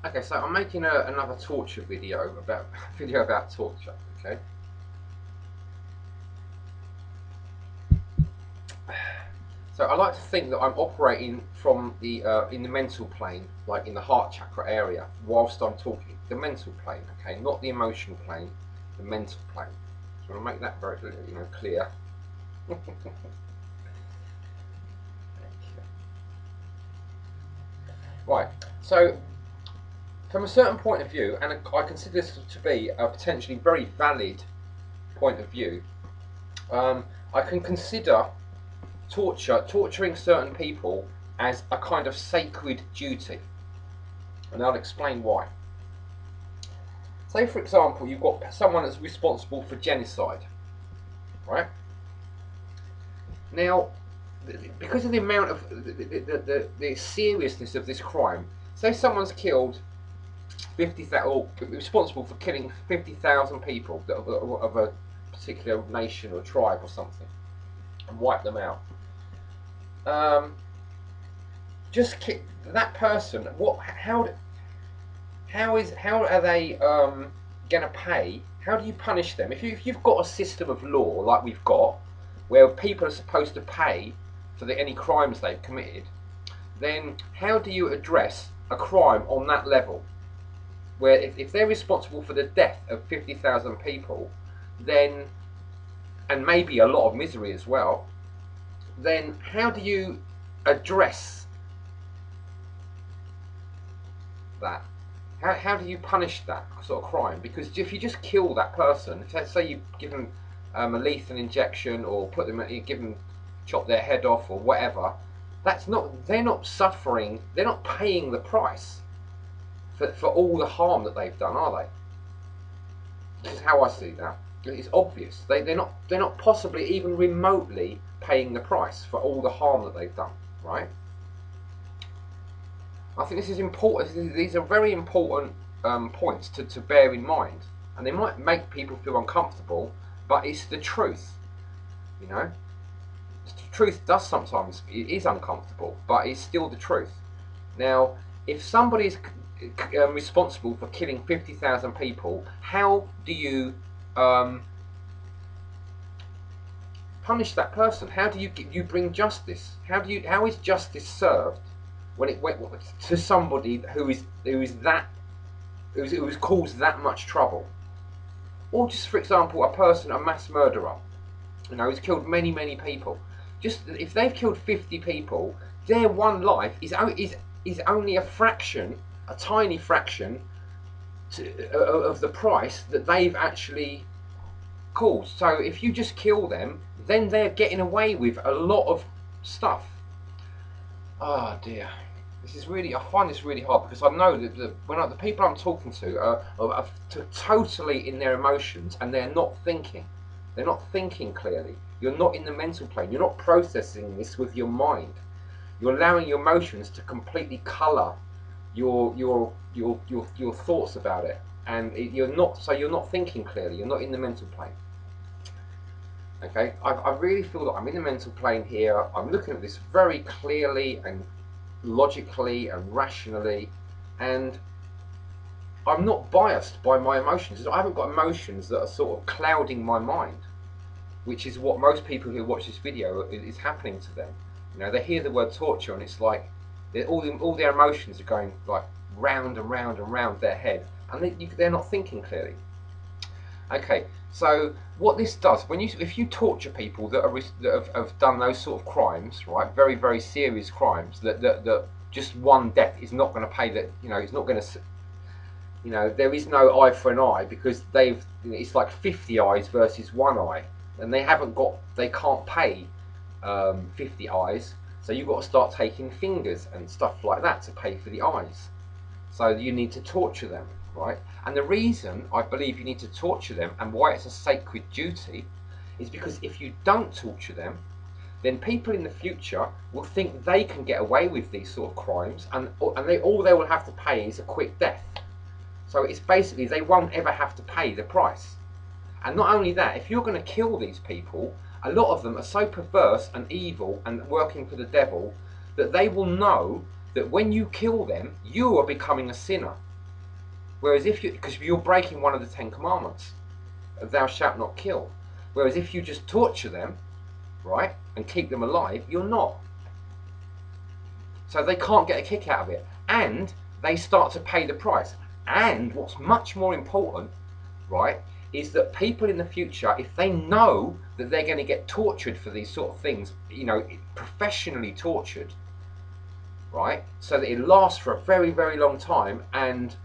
Okay, so I'm making another torture video about torture. Okay. So I like to think that I'm operating from the in the mental plane, like in the heart chakra area, whilst I'm talking. The mental plane, okay, not the emotional plane, the mental plane. So I want to make that very, clear. Right. So from a certain point of view, and I consider this to be a potentially very valid point of view, I can consider torturing certain people as a kind of sacred duty, and I'll explain why. Say, for example, you've got someone that's responsible for genocide, right? Now, because of the amount of the seriousness of this crime, say someone's killed 50,000, or responsible for killing 50,000 people of a particular nation or tribe or something, and wipe them out. Just kick that person. What? How are they going to pay? How do you punish them? If you've got a system of law like we've got, where people are supposed to pay for any crimes they've committed, then how do you address a crime on that level? Where if they're responsible for the death of 50,000 people, then, and maybe a lot of misery as well, then how do you address that? How do you punish that sort of crime? Because if you just kill that person, let's say you give them a lethal injection, or chop their head off or whatever, they're not suffering, they're not paying the price for all the harm that they've done, are they? This is how I see that. It's obvious. They're not possibly even remotely paying the price for all the harm that they've done, right? I think this is important. These are very important points to bear in mind, and they might make people feel uncomfortable, but it's the truth. You know, the truth does sometimes, it is uncomfortable, but it's still the truth. Now, if somebody's responsible for killing 50,000 people, how do you punish that person? How do you bring justice? How is justice served when it went to somebody who has caused that much trouble? Or just, for example, a mass murderer, who's killed many people. Just if they've killed 50 people, their one life is only a fraction, a tiny fraction of the price that they've actually caused. So if you just kill them, then they're getting away with a lot of stuff. Oh dear. I find this really hard, because I know that the people I'm talking to are totally in their emotions, and they're not thinking. They're not thinking clearly. You're not in the mental plane. You're not processing this with your mind. You're allowing your emotions to completely colour your thoughts about it, and you're not thinking clearly. You're not in the mental plane. Okay, I really feel that I'm in the mental plane here. I'm looking at this very clearly and logically and rationally, and I'm not biased by my emotions. I haven't got emotions that are sort of clouding my mind, which is what most people who watch this video is happening to them. They hear the word torture, and it's like all their emotions are going like round and round and round their head, and they're not thinking clearly. Okay, so what this does, if you torture people that have done those sort of crimes, right, very very serious crimes, that just one death is not going to pay that, it's not going to, there is no eye for an eye, because it's like 50 eyes versus one eye, and they can't pay 50 eyes, so you've got to start taking fingers and stuff like that to pay for the eyes. So you need to torture them, right? And the reason I believe you need to torture them, and why it's a sacred duty, is because if you don't torture them, then people in the future will think they can get away with these sort of crimes, and all they will have to pay is a quick death. So it's basically, they won't ever have to pay the price. And not only that, if you're going to kill these people, a lot of them are so perverse and evil and working for the devil, that they will know that when you kill them, you are becoming a sinner. Whereas if you, because you're breaking one of the 10 commandments, thou shalt not kill. Whereas if you just torture them, right, and keep them alive, you're not. So they can't get a kick out of it, and they start to pay the price. And what's much more important, right, is that people in the future, if they know that they're going to get tortured for these sort of things, you know, professionally tortured, right, so that it lasts for a very, very long time, and,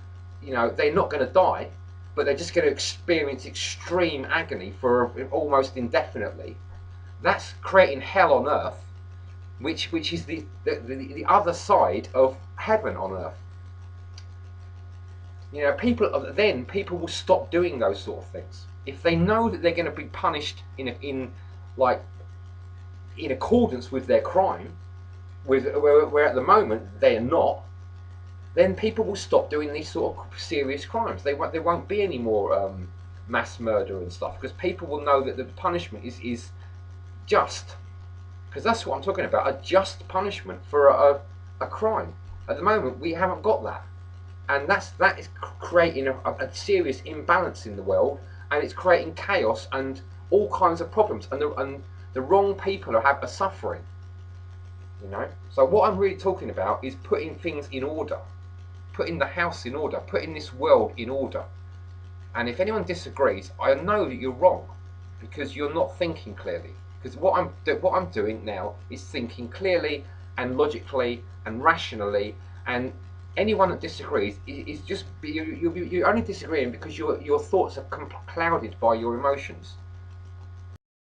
you know, they're not going to die, but they're just going to experience extreme agony for almost indefinitely. That's creating hell on earth, which is the other side of heaven on earth. You know, people will stop doing those sort of things if they know that they're going to be punished in accordance with their crime, where at the moment they are not. Then people will stop doing these sort of serious crimes. There won't be any more mass murder and stuff, because people will know that the punishment is just. Because that's what I'm talking about, a just punishment for a crime. At the moment, we haven't got that. And that is creating a serious imbalance in the world, and it's creating chaos and all kinds of problems, and the wrong people are suffering. You know. So what I'm really talking about is putting things in order, putting the house in order, putting this world in order. And if anyone disagrees, I know that you're wrong, because you're not thinking clearly. Because what I'm doing now is thinking clearly and logically and rationally, and anyone that disagrees is just you're only disagreeing because your thoughts are clouded by your emotions.